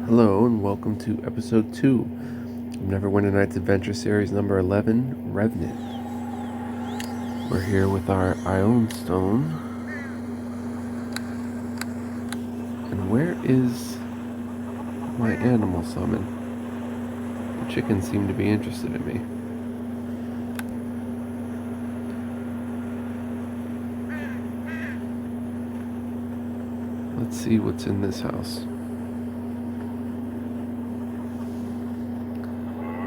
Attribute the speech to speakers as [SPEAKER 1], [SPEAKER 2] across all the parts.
[SPEAKER 1] Hello and welcome to episode 2 of Neverwinter Nights Adventure Series number 11, Revenant. We're here with our Ion Stone. And where is my animal summon? The chickens seem to be interested in me. Let's see what's in this house.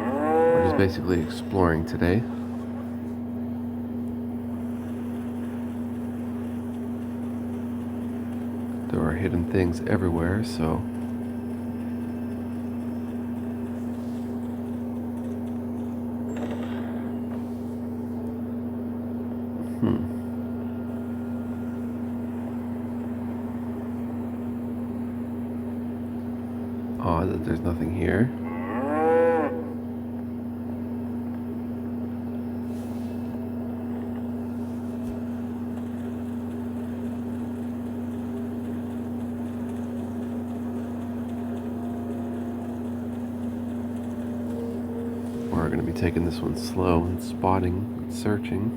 [SPEAKER 1] We're just basically exploring today. There are hidden things everywhere, so odd that there's nothing here. We're going to be taking this one slow and spotting and searching.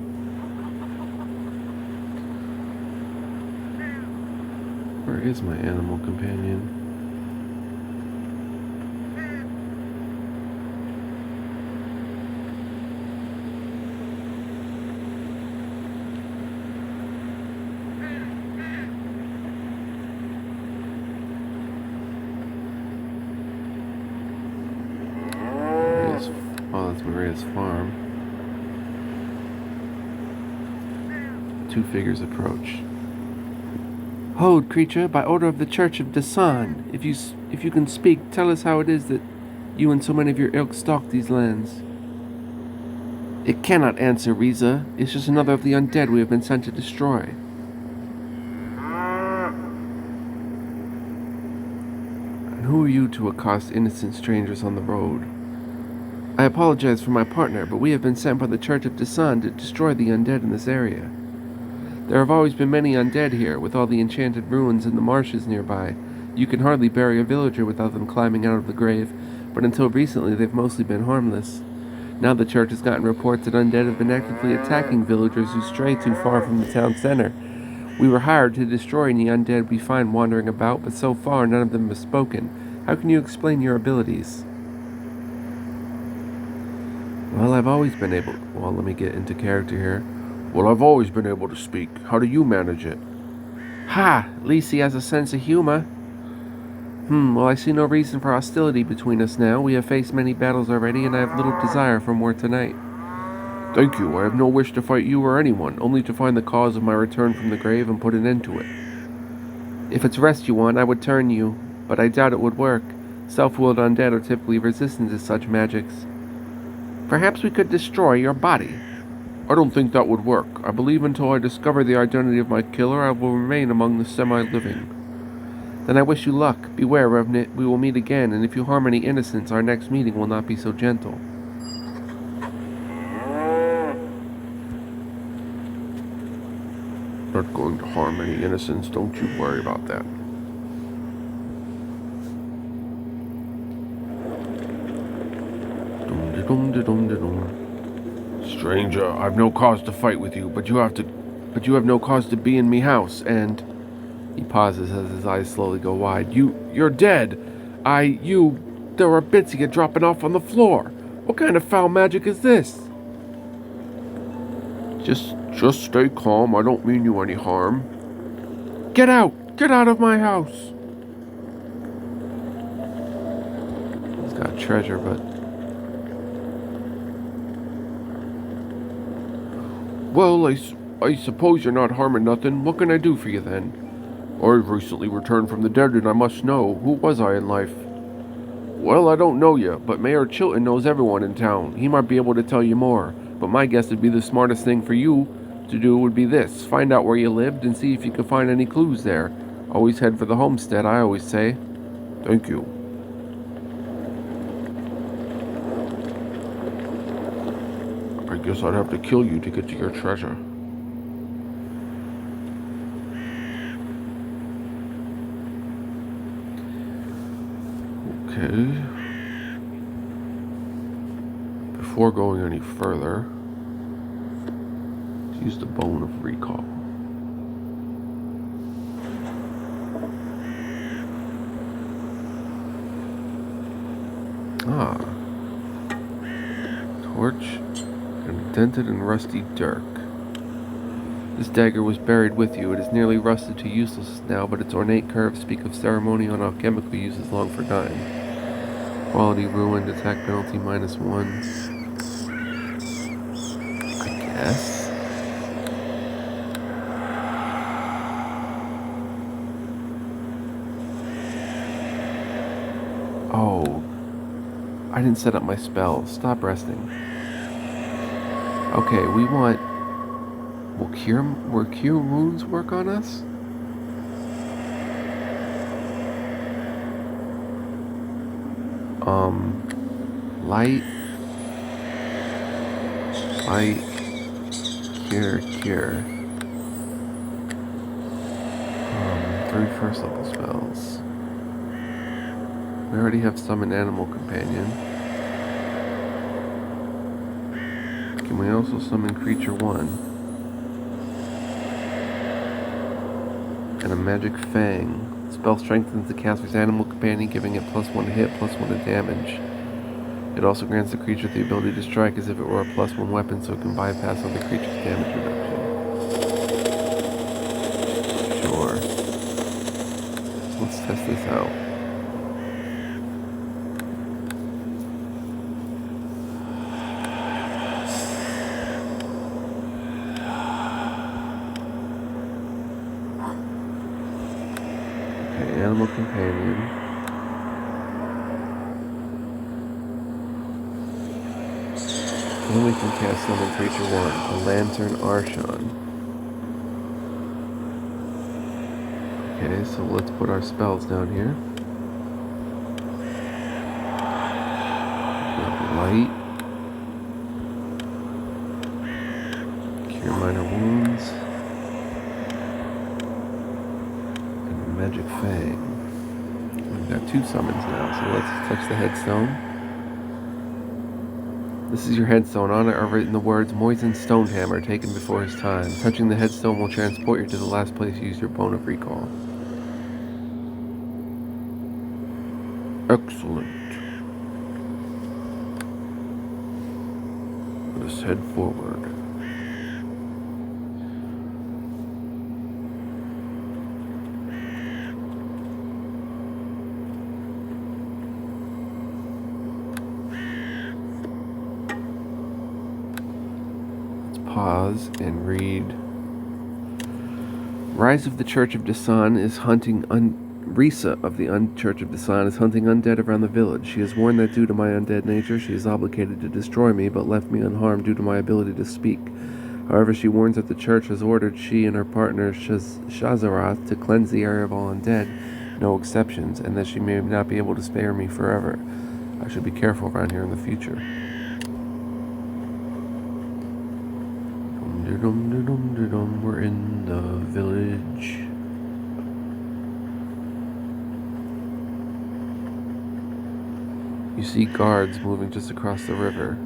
[SPEAKER 1] Where is my animal companion? Oh, that's Maria's farm. Two figures approach. Hold, creature, by order of the Church of Dasan. If you can speak, tell us how it is that you and so many of your ilk stalk these lands. It cannot answer, Riza. It's just another of the undead we have been sent to destroy. And who are you to accost innocent strangers on the road? I apologize for my partner, but we have been sent by the Church of Dasan to destroy the undead in this area. There have always been many undead here, with all the enchanted ruins and the marshes nearby. You can hardly bury a villager without them climbing out of the grave, but until recently they've mostly been harmless. Now the church has gotten reports that undead have been actively attacking villagers who stray too far from the town center. We were hired to destroy any undead we find wandering about, but so far none of them have spoken. How can you explain your abilities? Well, I've always been able... Well, let me get into character here. Well, I've always been able to speak. How do you manage it? Ha! At least he has a sense of humor. Well, I see no reason for hostility between us now. We have faced many battles already, and I have little desire for more tonight. Thank you. I have no wish to fight you or anyone, only to find the cause of my return from the grave and put an end to it. If it's rest you want, I would turn you, but I doubt it would work. Self-willed undead are typically resistant to such magics. Perhaps we could destroy your body. I don't think that would work. I believe until I discover the identity of my killer, I will remain among the semi-living. Then I wish you luck. Beware, Revenant. We will meet again, and if you harm any innocents, our next meeting will not be so gentle. Not going to harm any innocents. Don't you worry about that. Stranger, I've no cause to fight with you, but you have no cause to be in me house, and... He pauses as his eyes slowly go wide. You're dead. There are bits of you dropping off on the floor. What kind of foul magic is this? Just stay calm. I don't mean you any harm. Get out! Get out of my house! He's got treasure, but... Well, I suppose you're not harming nothing. What can I do for you then? I've recently returned from the dead and I must know. Who was I in life? Well, I don't know you, but Mayor Chilton knows everyone in town. He might be able to tell you more, but my guess would be the smartest thing for you to do would be this. Find out where you lived and see if you can find any clues there. Always head for the homestead, I always say. Thank you. I guess I'd have to kill you to get to your treasure. Okay. Before going any further, let's use the bone of recall. Ah. Torch and a dented and rusty dirk. This dagger was buried with you. It is nearly rusted to uselessness now, but its ornate curves speak of ceremonial and alchemical uses long forgotten. Quality ruined, attack penalty -1. I guess. Oh, I didn't set up my spell. Stop resting. Okay, we want... Will cure wounds work on us? Light, cure. 3 first level spells. We already have summon animal companion. Can we also summon creature 1? And a magic fang. Spell strengthens the caster's animal companion, giving it +1 to hit, +1 to damage. It also grants the creature the ability to strike as if it were a +1 weapon, so it can bypass other creatures' damage reduction. Sure. Let's test this out. Okay, animal companion. Then we can cast summon creature 1, a lantern Archon. Okay, so let's put our spells down here. Light. Cure minor wounds. And magic fang. We've got 2 summons now, so let's touch the headstone. This is your headstone. On it are written the words Moisen's Stonehammer, taken before his time. Touching the headstone will transport you to the last place you used your bone of recall. Excellent. Let us head forward. Pause and read. Rise of the Church of Dasan is hunting Risa of the Church of Dasan is hunting undead around the village. She has warned that due to my undead nature, she is obligated to destroy me, but left me unharmed due to my ability to speak. However, she warns that the church has ordered she and her partner Shazaroth to cleanse the area of all undead, no exceptions, and that she may not be able to spare me forever. I should be careful around here in the future. We're in the village. You see guards moving just across the river.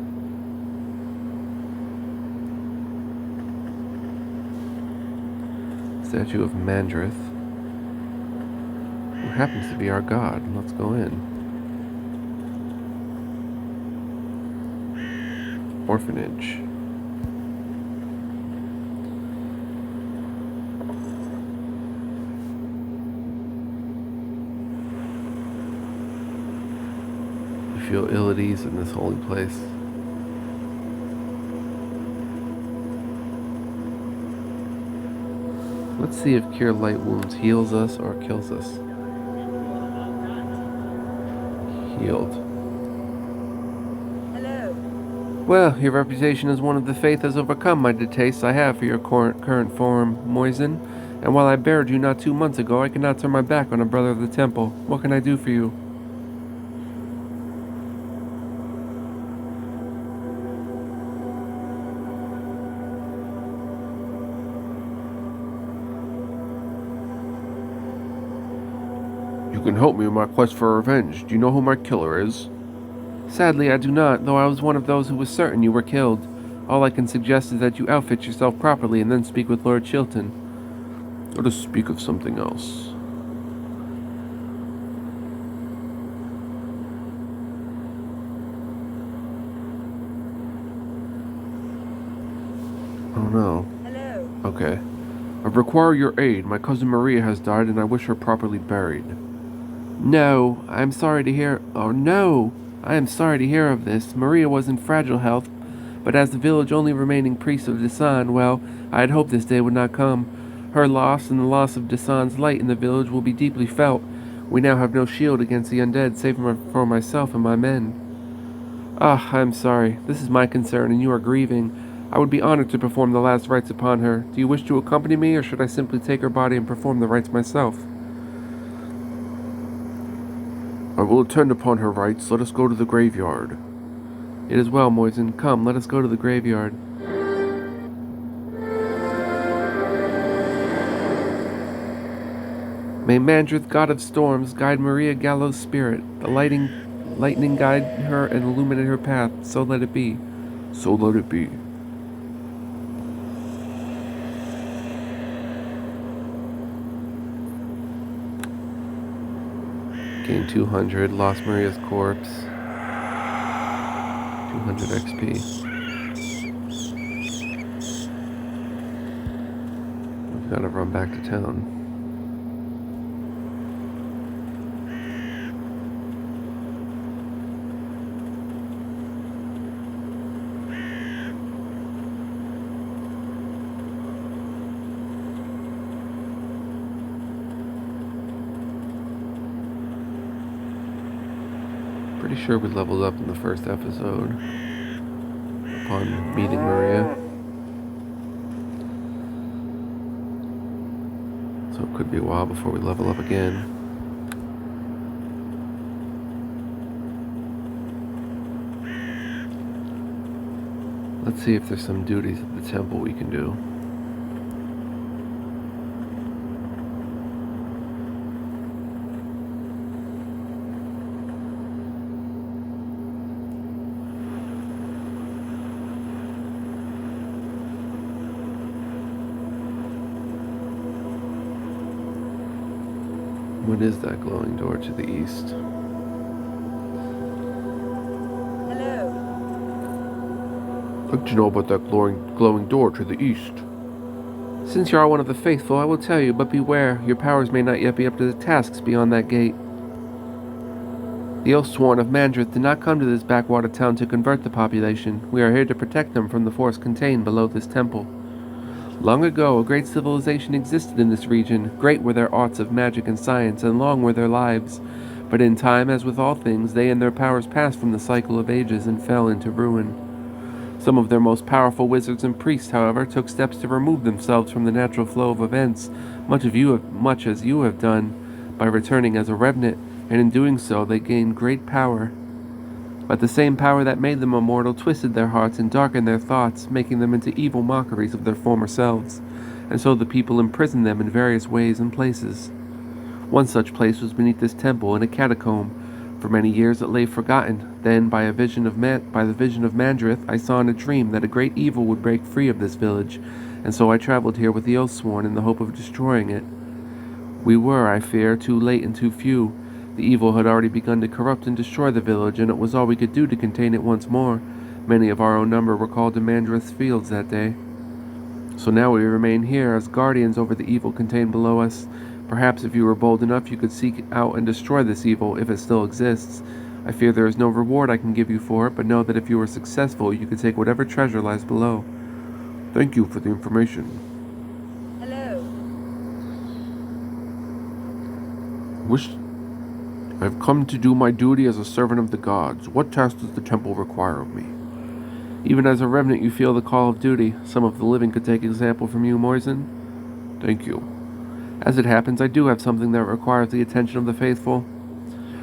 [SPEAKER 1] Statue of Mandrith, who happens to be our god. Let's go in. Orphanage. Feel ill at ease in this holy place. Let's see if Cure Light Wounds heals us or kills us. Healed.
[SPEAKER 2] Hello.
[SPEAKER 1] Well, your reputation as one of the faith has overcome my distaste I have for your current form, Moisen. And while I buried you not 2 months ago, I cannot turn my back on a brother of the temple. What can I do for you? You can can help me in my quest for revenge. Do you know who my killer is?
[SPEAKER 2] Sadly, I do not, though I was one of those who was certain you were killed. All I can suggest is that you outfit yourself properly and then speak with Lord Chilton.
[SPEAKER 1] Let us speak of something else. Oh no.
[SPEAKER 3] Hello.
[SPEAKER 1] Okay. I require your aid. My cousin Maria has died and I wish her properly buried.
[SPEAKER 2] No, I'm sorry to hear. Oh no! I am sorry to hear of this. Maria was in fragile health, but as the village only remaining priest of Dasan, well, I had hoped this day would not come. Her loss and the loss of Dasan's light in the village will be deeply felt. We now have no shield against the undead save for myself and my men. Ah, I am sorry. This is my concern, and you are grieving. I would be honored to perform the last rites upon her. Do you wish to accompany me, or should I simply take her body and perform the rites myself?
[SPEAKER 1] I will attend upon her rites. Let us go to the graveyard.
[SPEAKER 2] It is well, Moisen. Come, let us go to the graveyard. May Mandrith, god of storms, guide Maria Gallo's spirit. The lightning guide her and illuminate her path. So let it be.
[SPEAKER 1] So let it be.
[SPEAKER 2] Gain 200. Lost Maria's corpse. 200 XP. We've got to run back to town. Pretty sure we leveled up in the first episode upon meeting Maria. So it could be a while before we level up again. Let's see if there's some duties at the temple we can do. What is that glowing door to the east?
[SPEAKER 3] Hello.
[SPEAKER 1] What do you know about that glowing door to the east?
[SPEAKER 2] Since you are one of the faithful, I will tell you, but beware, your powers may not yet be up to the tasks beyond that gate. The Oathsworn of Mandrith did not come to this backwater town to convert the population. We are here to protect them from the force contained below this temple. Long ago, a great civilization existed in this region. Great were their arts of magic and science, and long were their lives. But in time, as with all things, they and their powers passed from the cycle of ages and fell into ruin. Some of their most powerful wizards and priests, however, took steps to remove themselves from the natural flow of events, much as you have done, by returning as a Revenant, and in doing so they gained great power. But the same power that made them immortal twisted their hearts and darkened their thoughts, making them into evil mockeries of their former selves, and so the people imprisoned them in various ways and places. One such place was beneath this temple in a catacomb. For many years it lay forgotten. Then, by the vision of Mandrith, I saw in a dream that a great evil would break free of this village, and so I traveled here with the Oathsworn in the hope of destroying it. We were, I fear, too late and too few. The evil had already begun to corrupt and destroy the village, and it was all we could do to contain it once more. Many of our own number were called to Mandrith's fields that day. So now we remain here as guardians over the evil contained below us. Perhaps if you were bold enough, you could seek out and destroy this evil, if it still exists. I fear there is no reward I can give you for it, but know that if you were successful, you could take whatever treasure lies below.
[SPEAKER 1] Thank you for the information.
[SPEAKER 3] Hello.
[SPEAKER 1] I've come to do my duty as a servant of the gods. What task does the temple require of me?
[SPEAKER 2] Even as a Revenant, you feel the call of duty. Some of the living could take example from you, Moisen.
[SPEAKER 1] Thank you.
[SPEAKER 2] As it happens, I do have something that requires the attention of the faithful.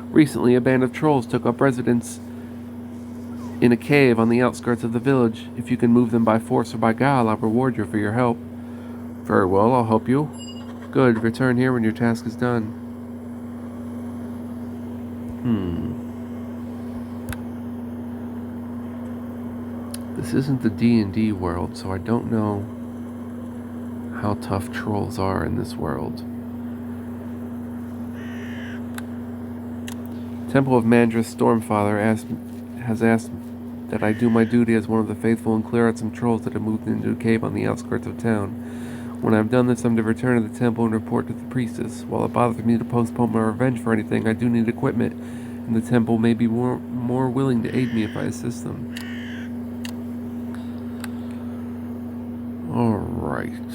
[SPEAKER 2] Recently, a band of trolls took up residence in a cave on the outskirts of the village. If you can move them by force or by guile, I'll reward you for your help.
[SPEAKER 1] Very well, I'll help you.
[SPEAKER 2] Good. Return here when your task is done. This isn't the D&D world, so I don't know how tough trolls are in this world. Temple of Mandrith Stormfather has asked that I do my duty as one of the faithful and clear out some trolls that have moved into a cave on the outskirts of town. When I've done this, I'm to return to the temple and report to the priestess. While it bothers me to postpone my revenge for anything, I do need equipment, and the temple may be more willing to aid me if I assist them. Alright,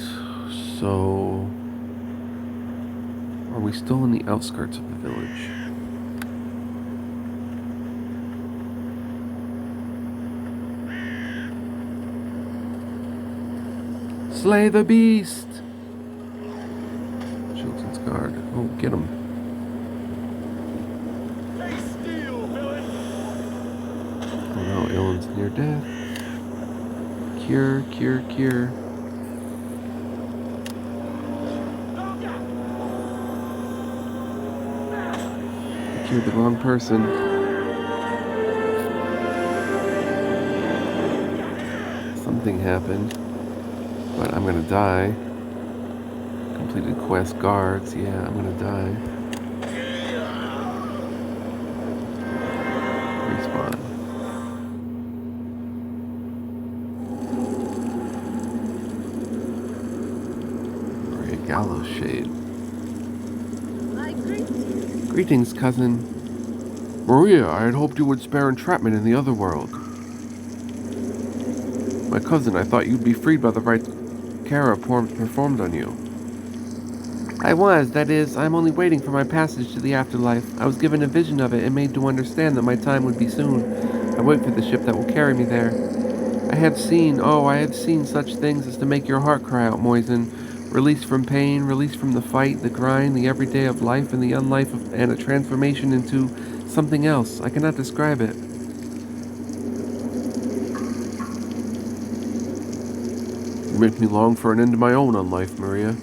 [SPEAKER 2] so... are we still in the outskirts of the village? Slay the beast! Chilton's guard. Oh, get him. Oh no, Illin's near death. Cure, cure, cure. I cured the wrong person. Something happened. But I'm gonna die. Completed quest guards. Yeah, I'm gonna die. Respawn. Alright, Gallows Shade. Greetings, cousin.
[SPEAKER 1] Maria, I had hoped you would spare entrapment in the other world.
[SPEAKER 2] My cousin, I thought you'd be freed by the right Kara performed on you. I was. That is, I'm only waiting for my passage to the afterlife. I was given a vision of it and made to understand that my time would be soon. I wait for the ship that will carry me there. I have seen such things as to make your heart cry out, Moisen. Release from pain, release from the fight, the grind, the everyday of life, and the unlife and a transformation into something else. I cannot describe it.
[SPEAKER 1] You make me long for an end to my own unlife, Maria.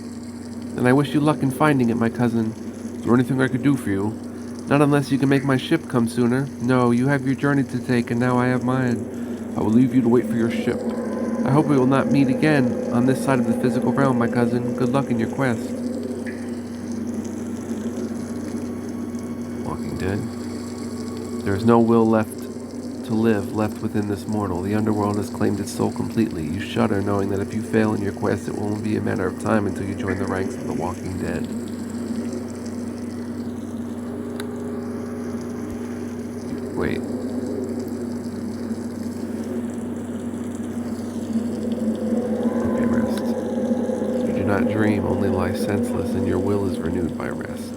[SPEAKER 2] And I wish you luck in finding it, my cousin.
[SPEAKER 1] Is there anything I could do for you?
[SPEAKER 2] Not unless you can make my ship come sooner. No, you have your journey to take, and now I have mine.
[SPEAKER 1] I will leave you to wait for your ship.
[SPEAKER 2] I hope we will not meet again on this side of the physical realm, my cousin. Good luck in your quest.
[SPEAKER 1] Walking Dead.
[SPEAKER 2] There is no will left to live left within this mortal. The underworld has claimed its soul completely. You shudder knowing that if you fail in your quest, it will only be a matter of time until you join the ranks of the Walking Dead. Wait. Okay, rest. You do not dream, only lie senseless, and your will is renewed by rest.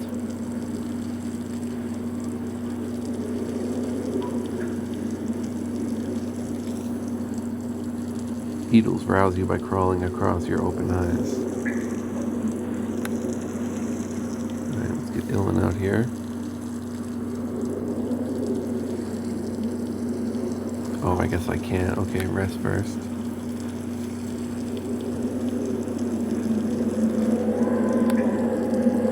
[SPEAKER 2] Beetles rouse you by crawling across your open eyes. Alright, let's get Illin out here. Oh, I guess I can't. Okay, rest first.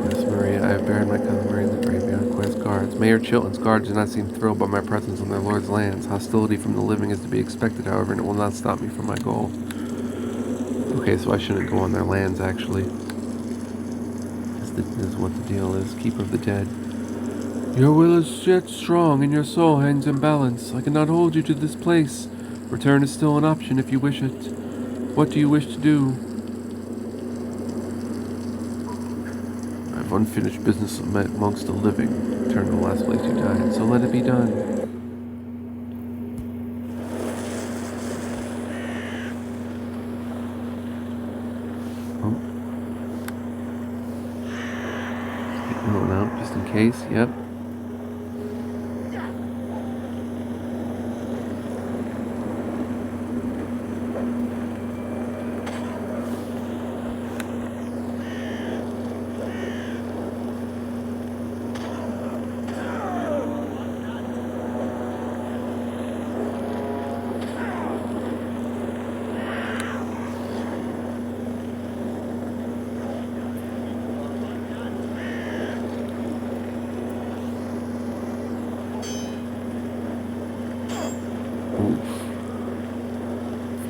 [SPEAKER 2] Yes, Maria, I have buried my cousin Maria in the graveyard. Quest guards. Mayor Chilton's guards do not seem thrilled by my presence on their lord's lands. Hostility from the living is to be expected, however, and it will not stop me from my goal. Okay, so I shouldn't go on their lands, actually. This is what the deal is. Keeper of the dead. Your will is yet strong, and your soul hangs in balance. I cannot hold you to this place. Return is still an option if you wish it. What do you wish to do?
[SPEAKER 1] I have unfinished business amongst the living.
[SPEAKER 2] Return to the last place you died, so let it be done. Going out just in case, yep.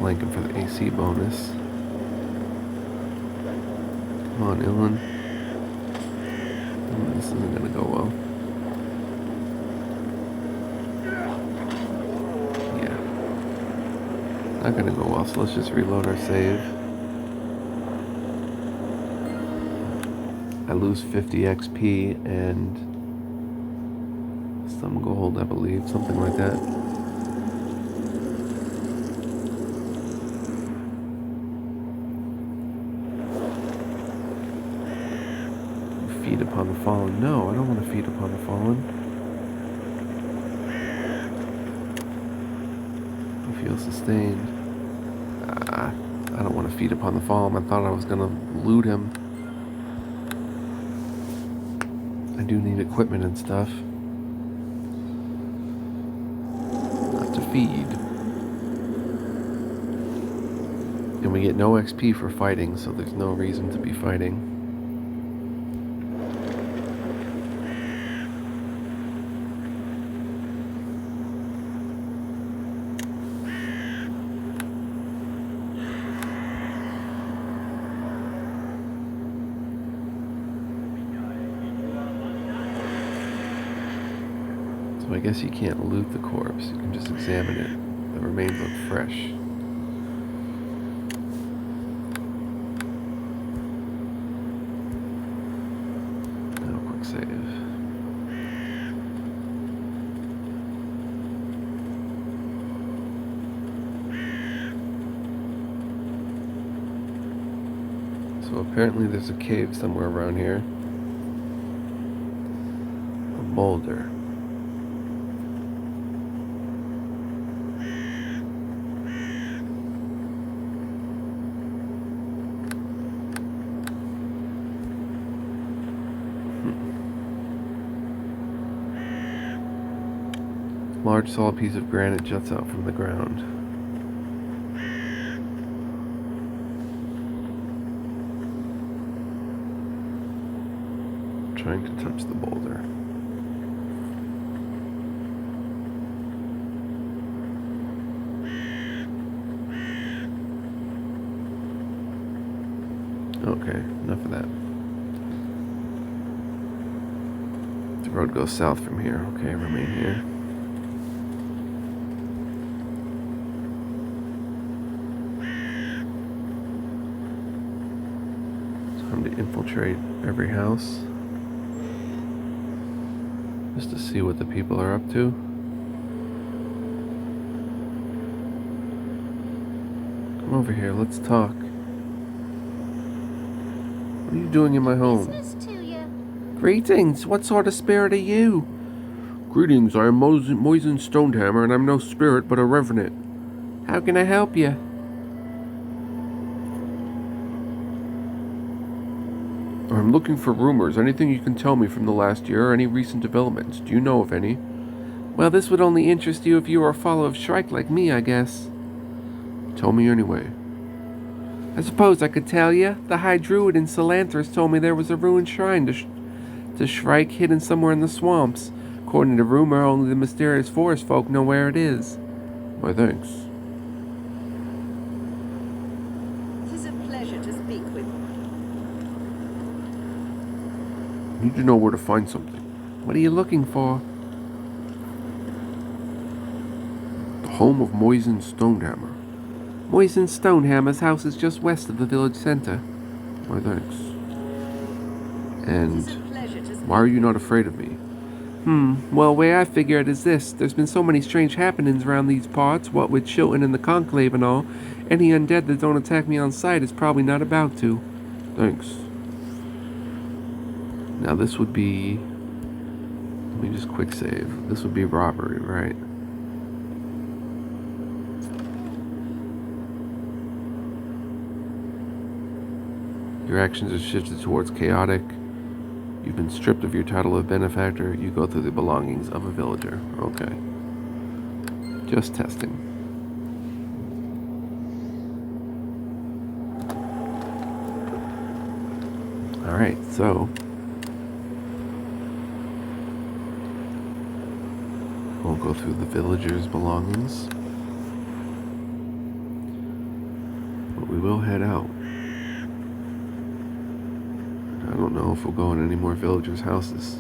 [SPEAKER 1] flanking for the AC bonus. Come on, Ilan. This isn't gonna go well. Yeah. Not gonna go well, so let's just reload our save. I lose 50 XP and some gold, I believe, something like that. Feed upon the fallen. No, I don't want to feed upon the fallen. I feel sustained. I don't want to feed upon the fallen. I thought I was going to loot him. I do need equipment and stuff. Not to feed. And we get no XP for fighting, so there's no reason to be fighting. So I guess you can't loot the corpse, you can just examine it. The remains look fresh. Now quick save. So apparently there's a cave somewhere around here. A boulder. Large solid piece of granite juts out from the ground. Trying to touch the boulder. Okay, enough of that. The road goes south from here. Okay, remain here. Time to infiltrate every house. Just to see what the people are up to. Come over here, let's talk. What are you doing in my home?
[SPEAKER 4] Business to you.
[SPEAKER 1] Greetings, what sort of spirit are you? Greetings, I am Moisen Stonehammer, and I'm no spirit but a revenant. How can I help you? I'm looking for rumors. Anything you can tell me from the last year or any recent developments. Do you know of any? Well, this would only interest you if you were a follower of Shrike like me, I guess. Tell me anyway. I suppose I could tell you. The High Druid in Solantris told me there was a ruined shrine to Shrike hidden somewhere in the swamps. According to rumor, only the mysterious forest folk know where it is. Why, thanks.
[SPEAKER 3] It is a pleasure to speak with you.
[SPEAKER 1] I need to know where to find something.
[SPEAKER 2] What are you looking for?
[SPEAKER 1] The home of Moisen Stonehammer.
[SPEAKER 2] Moisen Stonehammer's house is just west of the village center.
[SPEAKER 1] Why, thanks.
[SPEAKER 3] It
[SPEAKER 1] And
[SPEAKER 3] is a pleasure to speak.
[SPEAKER 1] why are you not afraid of me?
[SPEAKER 2] Well, way I figure it is this. There's been so many strange happenings around these parts, what with Chilton and the Conclave and all. Any undead that don't attack me on sight is probably not about to.
[SPEAKER 1] Thanks. Now this would be... Let me just quick save. This would be robbery, right? Your actions are shifted towards chaotic. You've been stripped of your title of benefactor. You go through the belongings of a villager. Okay. Just testing. Alright, so... we'll go through the villager's belongings. will head out. I don't know if we'll go in any more villagers' houses.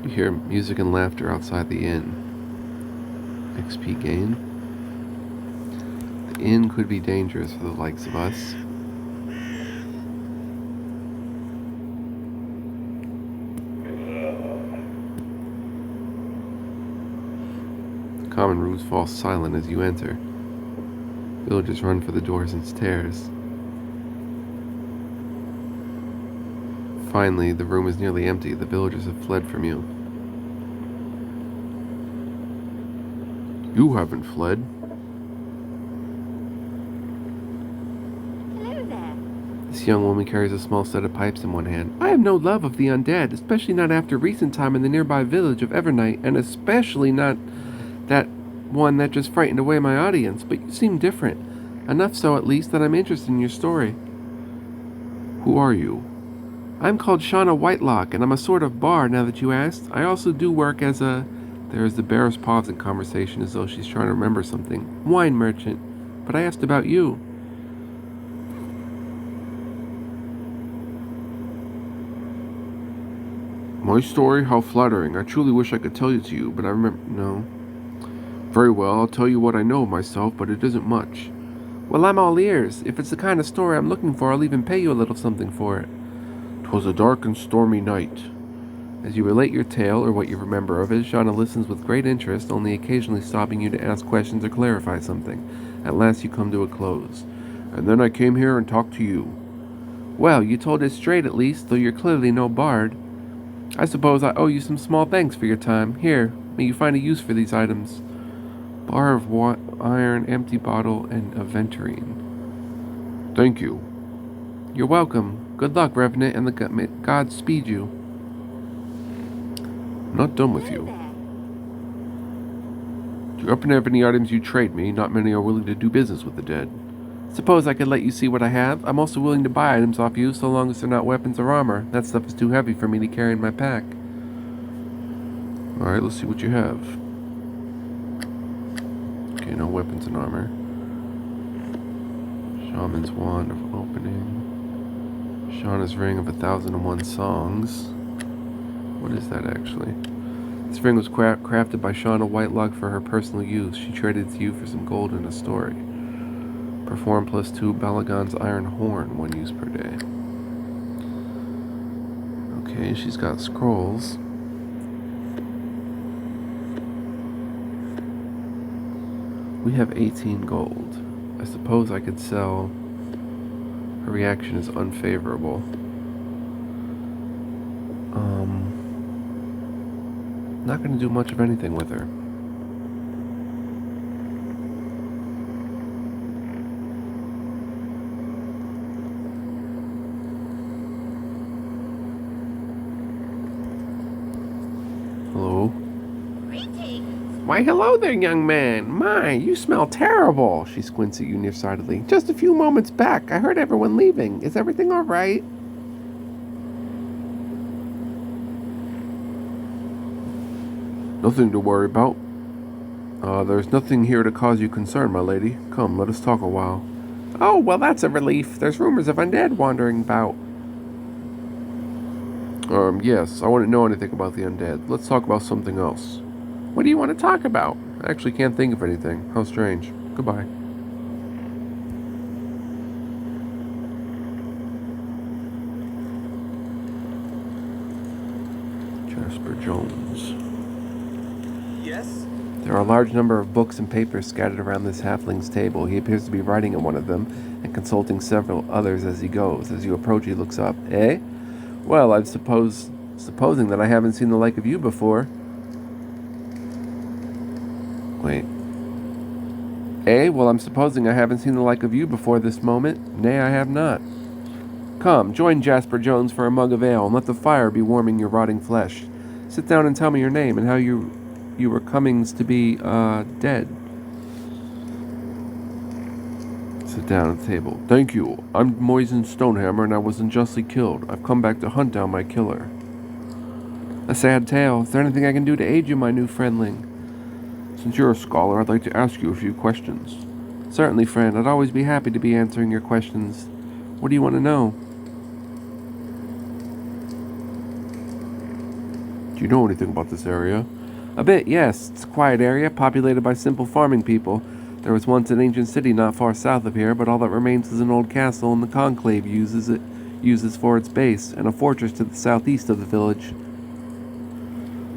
[SPEAKER 1] You hear music and laughter outside the inn. XP gain. The inn could be dangerous for the likes of us. The common rooms fall silent as you enter. Villagers run for the doors and stairs. Finally, the room is nearly empty. The villagers have fled from you. You haven't fled.
[SPEAKER 3] Hello there.
[SPEAKER 2] This young woman carries a small set of pipes in one hand. I have no love of the undead, especially not after recent time in the nearby village of Evernight, and especially not that one that just frightened away my audience, but you seem different. Enough so, at least, that I'm interested in your story.
[SPEAKER 1] Who are you?
[SPEAKER 2] I'm called Shauna Whitelock, and I'm a sort of bard, now that you asked. I also do work as a... There is the barest pause in conversation as though she's trying to remember something. Wine merchant. But I asked about you.
[SPEAKER 1] My story? How flattering. I truly wish I could tell it to you, but I remember... No. Very well, I'll tell you what I know of myself, but it isn't much.
[SPEAKER 2] Well, I'm all ears. If it's the kind of story I'm looking for, I'll even pay you a little something for it.
[SPEAKER 1] 'Twas a dark and stormy night.
[SPEAKER 2] As you relate your tale, or what you remember of it, Shauna listens with great interest, only occasionally stopping you to ask questions or clarify something. At last you come to a close.
[SPEAKER 1] And then I came here and talked to you.
[SPEAKER 2] Well, you told it straight at least, though you're clearly no bard. I suppose I owe you some small thanks for your time. Here, may you find a use for these items. Bar of iron, empty bottle, and a venturine.
[SPEAKER 1] Thank you.
[SPEAKER 2] You're welcome. Good luck, Revenant, and the gods speed you.
[SPEAKER 1] I'm not done with you. Do you happen to have any items you trade me? Not many are willing to do business with the dead.
[SPEAKER 2] Suppose I could let you see what I have. I'm also willing to buy items off you, so long as they're not weapons or armor. That stuff is too heavy for me to carry in my pack.
[SPEAKER 1] Alright, let's see what you have. Okay, no weapons and armor. Shaman's Wand of Opening. Shauna's Ring of 1001 Songs. What is that actually? This ring was crafted by Shauna Whitelock for her personal use. She traded it to you for some gold and a story. Perform +2 Balagon's Iron Horn, 1 use per day. Okay, she's got scrolls. We have 18 gold. I suppose I could sell... Her reaction is unfavorable. Not going to do much of anything with her. Hello?
[SPEAKER 3] Greetings.
[SPEAKER 2] Why, hello there, young man. My, you smell terrible. She squints at you nearsightedly. Just a few moments back, I heard everyone leaving. Is everything all right?
[SPEAKER 1] Nothing to worry about. There's nothing here to cause you concern, my lady. Come, let us talk a while.
[SPEAKER 2] Oh, well, that's a relief. There's rumors of undead wandering about.
[SPEAKER 1] Yes, I wouldn't know anything about the undead. Let's talk about something else.
[SPEAKER 2] What do you want to talk about?
[SPEAKER 1] I actually can't think of anything. How strange. Goodbye. Jasper Jones.
[SPEAKER 4] Yes?
[SPEAKER 2] There are a large number of books and papers scattered around this halfling's table. He appears to be writing at one of them and consulting several others as he goes. As you approach, he looks up. Eh? Well, I supposing that I haven't seen the like of you before. Wait. Eh? Well, I'm supposing I haven't seen the like of you before this moment. Nay, I have not. Come, join Jasper Jones for a mug of ale, and let the fire be warming your rotting flesh. Sit down and tell me your name and how you were comings to be, dead. Sit down at the table. Thank you. I'm Moisen Stonehammer, and I was unjustly killed. I've come back to hunt down my killer. A sad tale. Is there anything I can do to aid you, my new friendling?
[SPEAKER 1] Since you're a scholar, I'd like to ask you a few questions.
[SPEAKER 2] Certainly, friend. I'd always be happy to be answering your questions. What do you want to know?
[SPEAKER 1] Do you know anything about this area?
[SPEAKER 2] A bit, yes. It's a quiet area, populated by simple farming people. There was once an ancient city not far south of here, but all that remains is an old castle, and the Conclave uses for its base, and a fortress to the southeast of the village.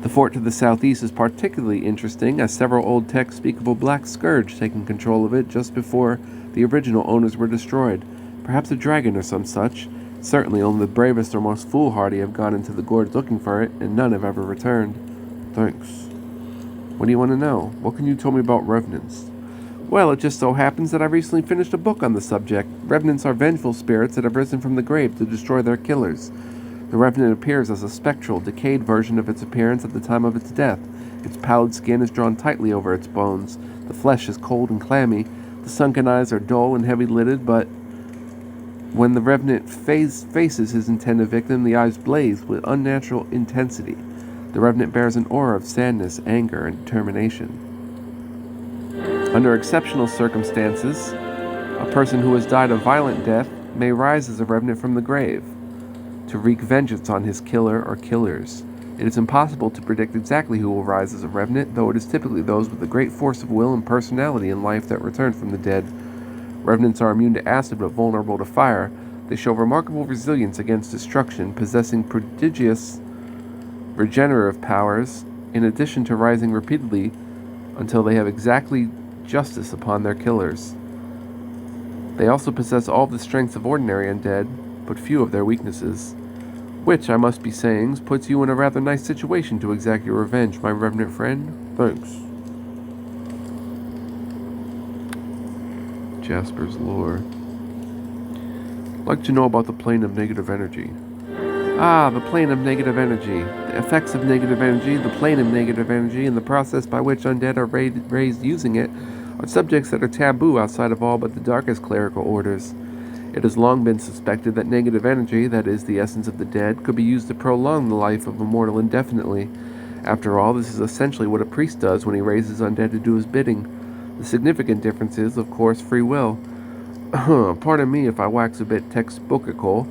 [SPEAKER 2] The fort to the southeast is particularly interesting, as several old texts speak of a black scourge taking control of it just before the original owners were destroyed. Perhaps a dragon or some such. Certainly only the bravest or most foolhardy have gone into the gorge looking for it, and none have ever returned.
[SPEAKER 1] Thanks.
[SPEAKER 2] What do you want to know?
[SPEAKER 1] What can you tell me about revenants?
[SPEAKER 2] Well, it just so happens that I recently finished a book on the subject. Revenants are vengeful spirits that have risen from the grave to destroy their killers. The Revenant appears as a spectral, decayed version of its appearance at the time of its death. Its pallid skin is drawn tightly over its bones. The flesh is cold and clammy. The sunken eyes are dull and heavy-lidded, but when the Revenant faces his intended victim, the eyes blaze with unnatural intensity. The Revenant bears an aura of sadness, anger, and determination. Under exceptional circumstances, a person who has died a violent death may rise as a Revenant from the grave to wreak vengeance on his killer or killers. It is impossible to predict exactly who will rise as a Revenant, though it is typically those with a great force of will and personality in life that return from the dead. Revenants are immune to acid but vulnerable to fire. They show remarkable resilience against destruction, possessing prodigious regenerative powers, in addition to rising repeatedly until they have exactly justice upon their killers. They also possess all the strengths of ordinary undead, but few of their weaknesses. Which, I must be saying, puts you in a rather nice situation to exact your revenge, my revenant friend.
[SPEAKER 1] Thanks.
[SPEAKER 2] Jasper's lore.
[SPEAKER 1] I'd like to know about the plane of negative energy.
[SPEAKER 2] Ah, the plane of negative energy. The effects of negative energy, the plane of negative energy, and the process by which undead are raised using it are subjects that are taboo outside of all but the darkest clerical orders. It has long been suspected that negative energy, that is, the essence of the dead, could be used to prolong the life of a mortal indefinitely. After all, this is essentially what a priest does when he raises undead to do his bidding. The significant difference is, of course, free will. Pardon me if I wax a bit textbookical,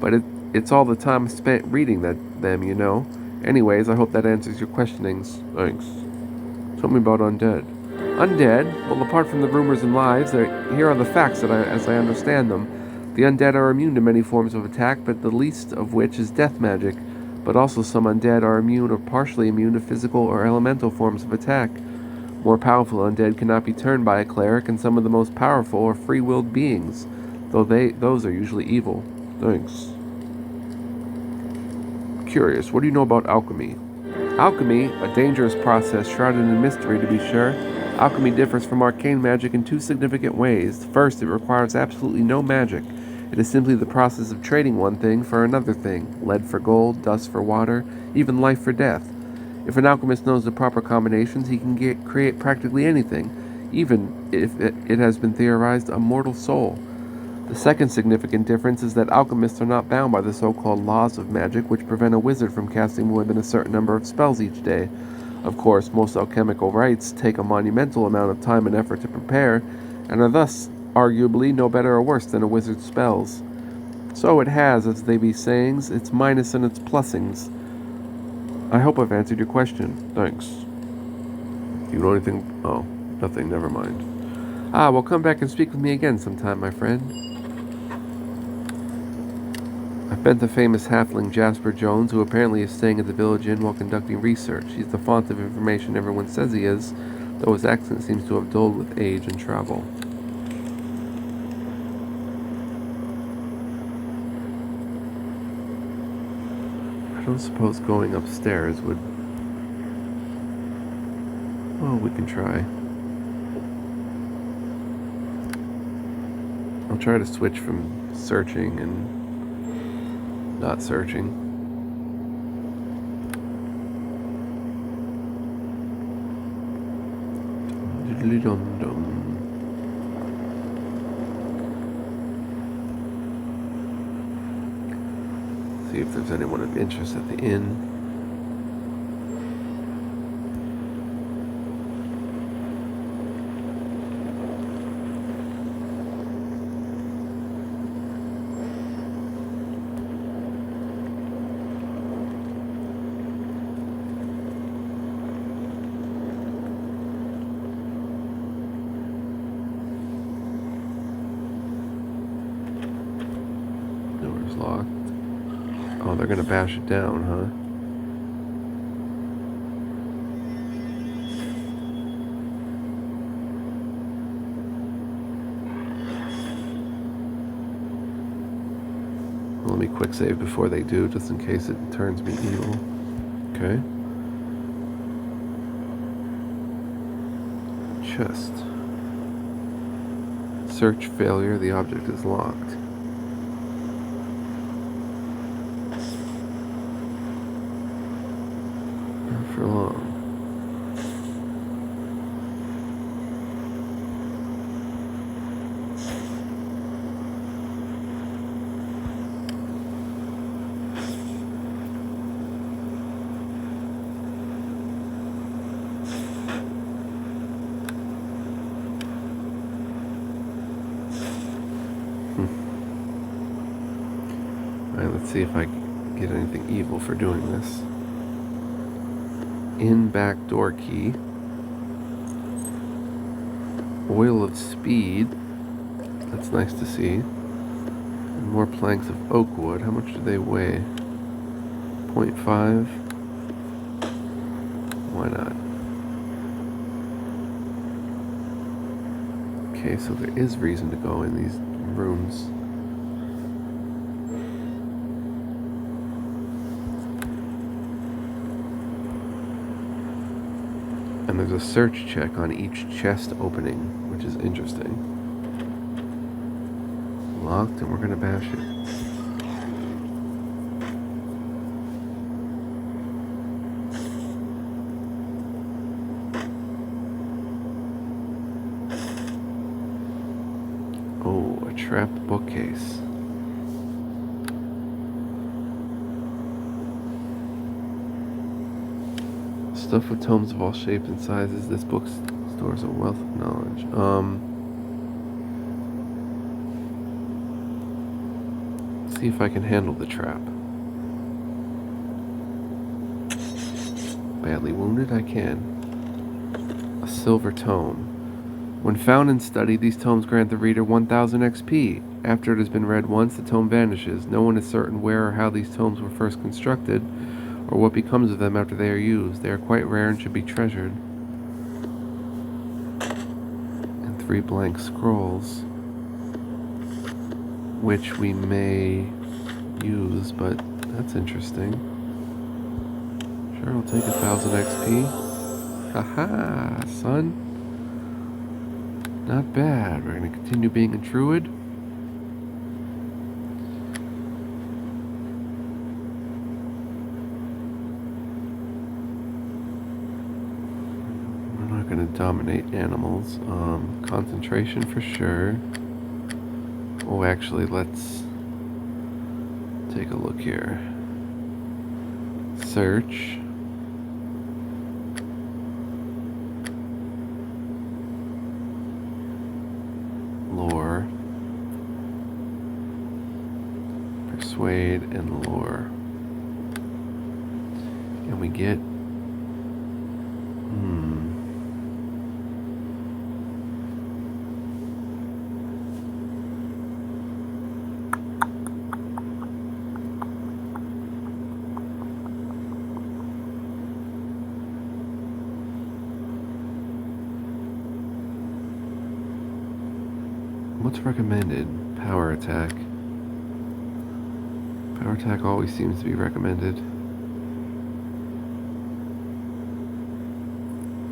[SPEAKER 2] but it's all the time spent reading them, you know. Anyways, I hope that answers your questionings.
[SPEAKER 1] Thanks. Tell me about undead.
[SPEAKER 2] Undead? Well, apart from the rumors and lies, here are the facts as I understand them. The undead are immune to many forms of attack, but the least of which is death magic. But also some undead are immune or partially immune to physical or elemental forms of attack. More powerful undead cannot be turned by a cleric, and some of the most powerful are free-willed beings, though those are usually evil.
[SPEAKER 1] Thanks. Curious, what do you know about alchemy?
[SPEAKER 2] Alchemy, a dangerous process shrouded in mystery to be sure. Alchemy differs from arcane magic in two significant ways. First, it requires absolutely no magic. It is simply the process of trading one thing for another thing, lead for gold, dust for water, even life for death. If an alchemist knows the proper combinations, he can create practically anything, even if it has been theorized a mortal soul. The second significant difference is that alchemists are not bound by the so-called laws of magic, which prevent a wizard from casting more than a certain number of spells each day. Of course, most alchemical rites take a monumental amount of time and effort to prepare, and are thus, arguably, no better or worse than a wizard's spells. So it has, as they be sayings, its minus and its plussings. I hope I've answered your question.
[SPEAKER 1] Thanks. Do you know anything? Oh, nothing, never mind.
[SPEAKER 2] Ah, well, come back and speak with me again sometime, my friend. I've met the famous halfling Jasper Jones, who apparently is staying at the village inn while conducting research. He's the font of information everyone says he is, though his accent seems to have dulled with age and travel. I don't suppose going upstairs would... Well, we can try. I'll try to switch from searching and not searching. Diddly-dum-dum. See if there's anyone of interest at the inn.
[SPEAKER 1] locked. Oh, they're gonna bash it down, huh? Let me quick save before they do, just in case it turns me evil. Okay. Chest. Search failure, the object is locked. Not for long. Alright, let's see if I get anything evil for doing this. In back door key. Oil of speed. That's nice to see. And more planks of oak wood. How much do they weigh? 0.5. Why not? Okay, so there is reason to go in these rooms. And there's a search check on each chest opening, which is interesting. Locked, and we're gonna bash it. Oh, a trapped bookcase. Stuff with tomes of all shapes and sizes. This book stores a wealth of knowledge. See if I can handle the trap. Badly wounded? I can. A silver tome. When found and studied, these tomes grant the reader 1000 XP. After it has been read once, the tome vanishes. No one is certain where or how these tomes were first constructed, or what becomes of them after they are used. They are quite rare and should be treasured. And 3 blank scrolls, which we may use, but that's interesting. Sure, I'll take 1000 XP. Haha, son. Not bad. We're going to continue being a druid. We're not going to dominate animals. Concentration for sure. Oh, actually, let's take a look here. Search. Lore. Persuade and lore. And we get what's recommended? Power attack. Power attack always seems to be recommended.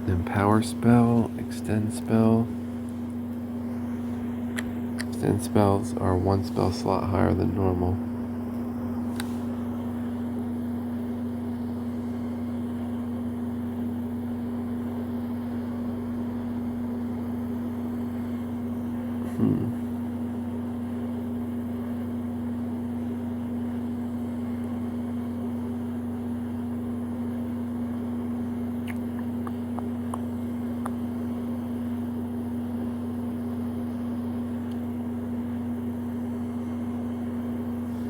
[SPEAKER 1] Empower spell, extend spell. Extend spells are 1 spell slot higher than normal.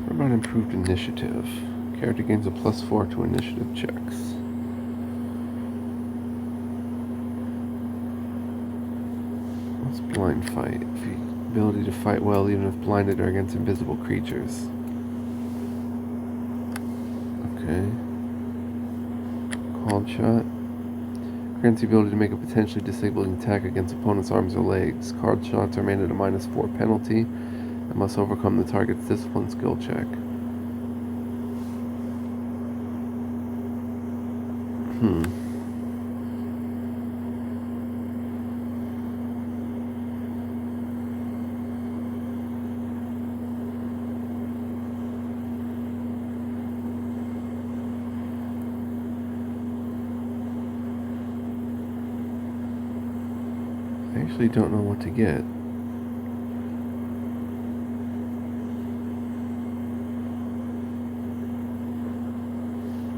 [SPEAKER 1] What about improved initiative? Character gains a +4 to initiative checks. What's blind fight? Ability to fight well even if blinded or against invisible creatures.
[SPEAKER 2] Okay. Called shot. Grants the ability to make a potentially disabling attack against opponent's arms or legs. Called shots are made at a -4 penalty and must overcome the target's discipline skill check. I actually don't know what to get.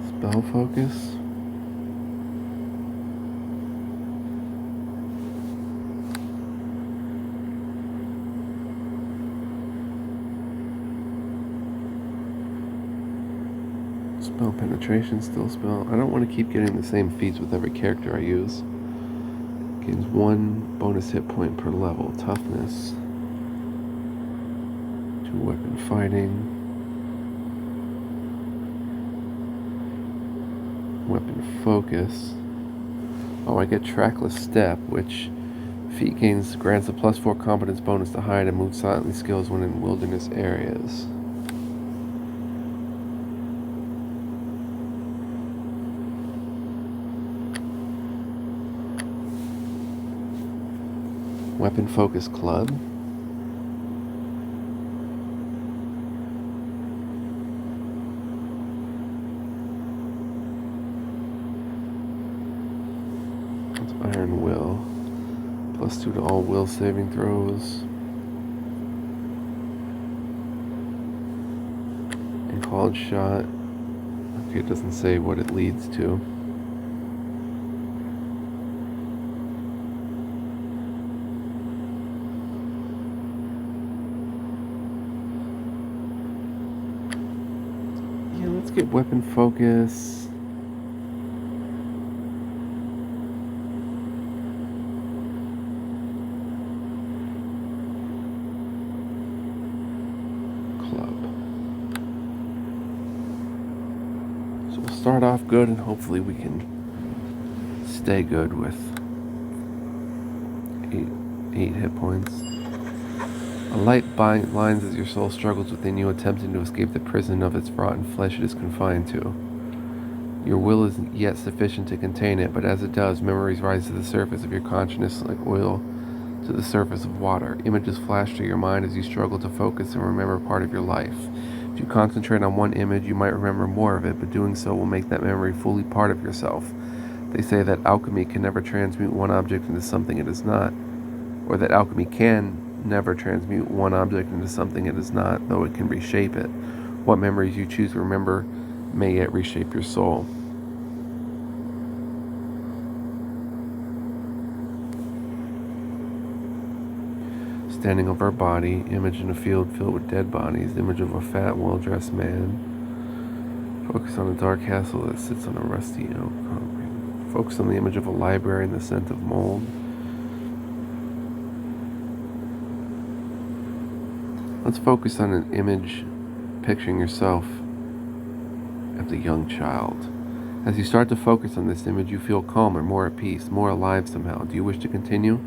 [SPEAKER 2] Spell focus. Spell penetration, still spell. I don't want to keep getting the same feats with every character I use. Gains 1 bonus hit point per level. Toughness. 2 weapon fighting. Weapon focus. Oh, I get trackless step, which feat grants a +4 competence bonus to hide and move silently skills when in wilderness areas. Weapon focus club. That's Iron Will. +2 to all will saving throws. And called shot. Okay, it doesn't say what it leads to. Yeah, let's get weapon focus. Start off good, and hopefully we can stay good with 8 hit points. A light lines as your soul struggles within you, attempting to escape the prison of its rotten flesh it is confined to. Your will isn't yet sufficient to contain it, but as it does, memories rise to the surface of your consciousness like oil to the surface of water. Images flash through your mind as you struggle to focus and remember part of your life. If you concentrate on one image, you might remember more of it, but doing so will make that memory fully part of yourself. They say that alchemy can never transmute one object into something it is not, or that alchemy can never transmute one object into something it is not, though it can reshape it. What memories you choose to remember may yet reshape your soul. Standing over a body, image in a field filled with dead bodies, image of a fat, well-dressed man. Focus on a dark castle that sits on a rusty oak concrete. Focus on the image of a library and the scent of mold. Let's focus on an image picturing yourself as a young child. As you start to focus on this image, you feel calmer, more at peace, more alive somehow. Do you wish to continue?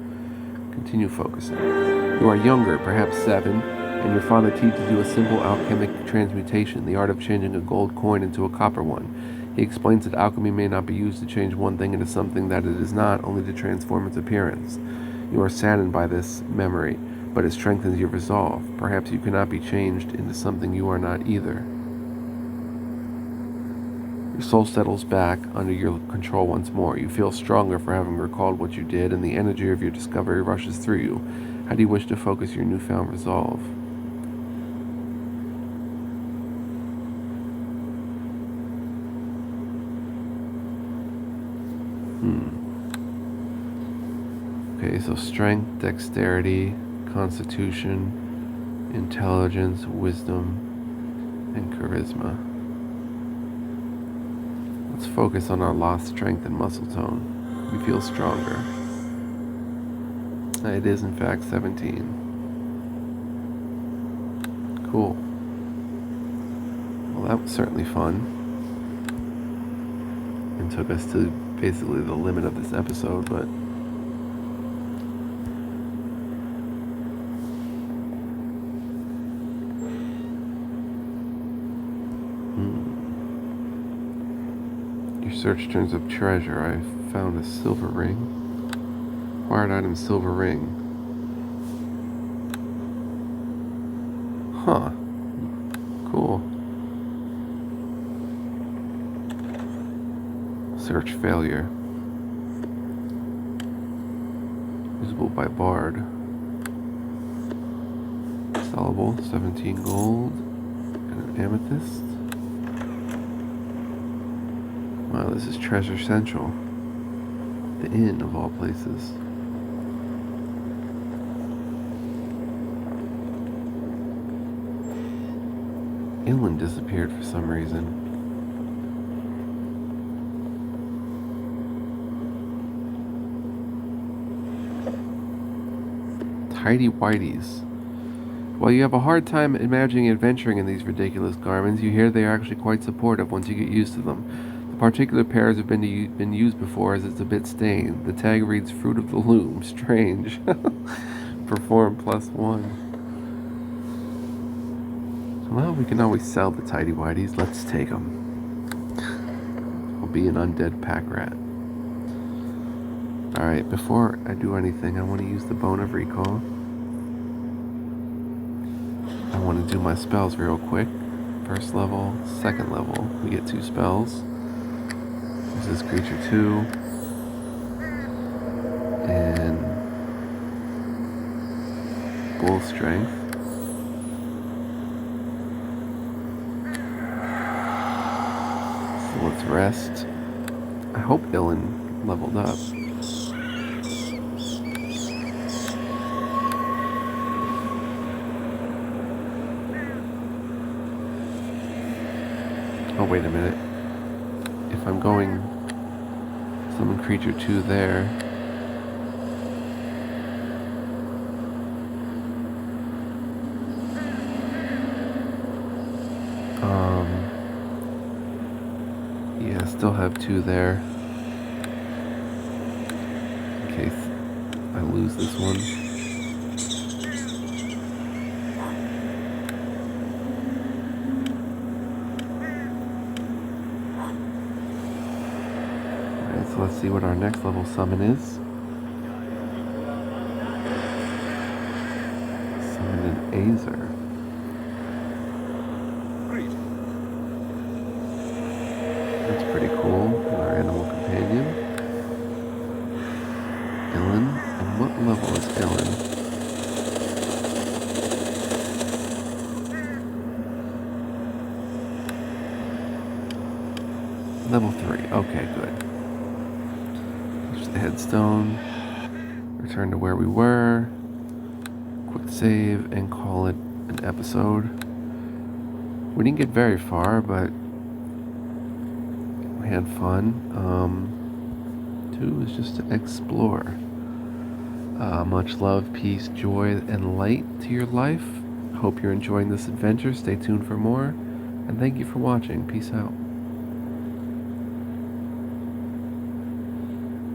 [SPEAKER 2] Continue focusing. You are younger, perhaps 7, and your father teaches you a simple alchemic transmutation, the art of changing a gold coin into a copper one. He explains that alchemy may not be used to change one thing into something that it is not, only to transform its appearance. You are saddened by this memory, but it strengthens your resolve. Perhaps you cannot be changed into something you are not either. Your soul settles back under your control once more. You feel stronger for having recalled what you did, and the energy of your discovery rushes through you. How do you wish to focus your newfound resolve? Okay, so strength, dexterity, constitution, intelligence, wisdom, and charisma. Let's focus on our lost strength and muscle tone. We feel stronger. It is in fact 17. Cool. Well, that was certainly fun.
[SPEAKER 1] and took us to basically the limit of this episode, but your search turns up treasure. I found a silver ring. Acquired item, silver ring. Huh. Cool. Search failure. Usable by Bard. Sellable, 17 gold. And an amethyst. Wow, this is Treasure Central. The inn of all places. Inland disappeared for some reason. Tidy whities. While you have a hard time imagining adventuring in these ridiculous garments, you hear they are actually quite supportive once you get used to them. The particular pairs have been used before as it's a bit stained. The tag reads Fruit of the Loom. Strange. Perform +1. Well, we can always sell the tidy whities. Let's take them. I'll be an undead pack rat. Alright, before I do anything, I want to use the Bone of Recall. I want to do my spells real quick. First level, second level. We get 2 spells. This is Creature 2. And Bull Strength. Let's rest. I hope Ilyn leveled up. Oh, wait a minute. If I'm going summon creature 2 there. Yeah, still have 2 there. In case I lose this one. Alright, so let's see what our next level summon is. Summon an Azer. That's pretty cool. Our animal companion. Ilyn. And what level is Ilyn? Level 3. Okay, good. There's the headstone. Return to where we were. Quick save and call it an episode. We didn't get very far, but we had fun. 2 is just to explore. Much love, peace, joy, and light to your life. Hope you're enjoying this adventure. Stay tuned for more. And thank you for watching. Peace out.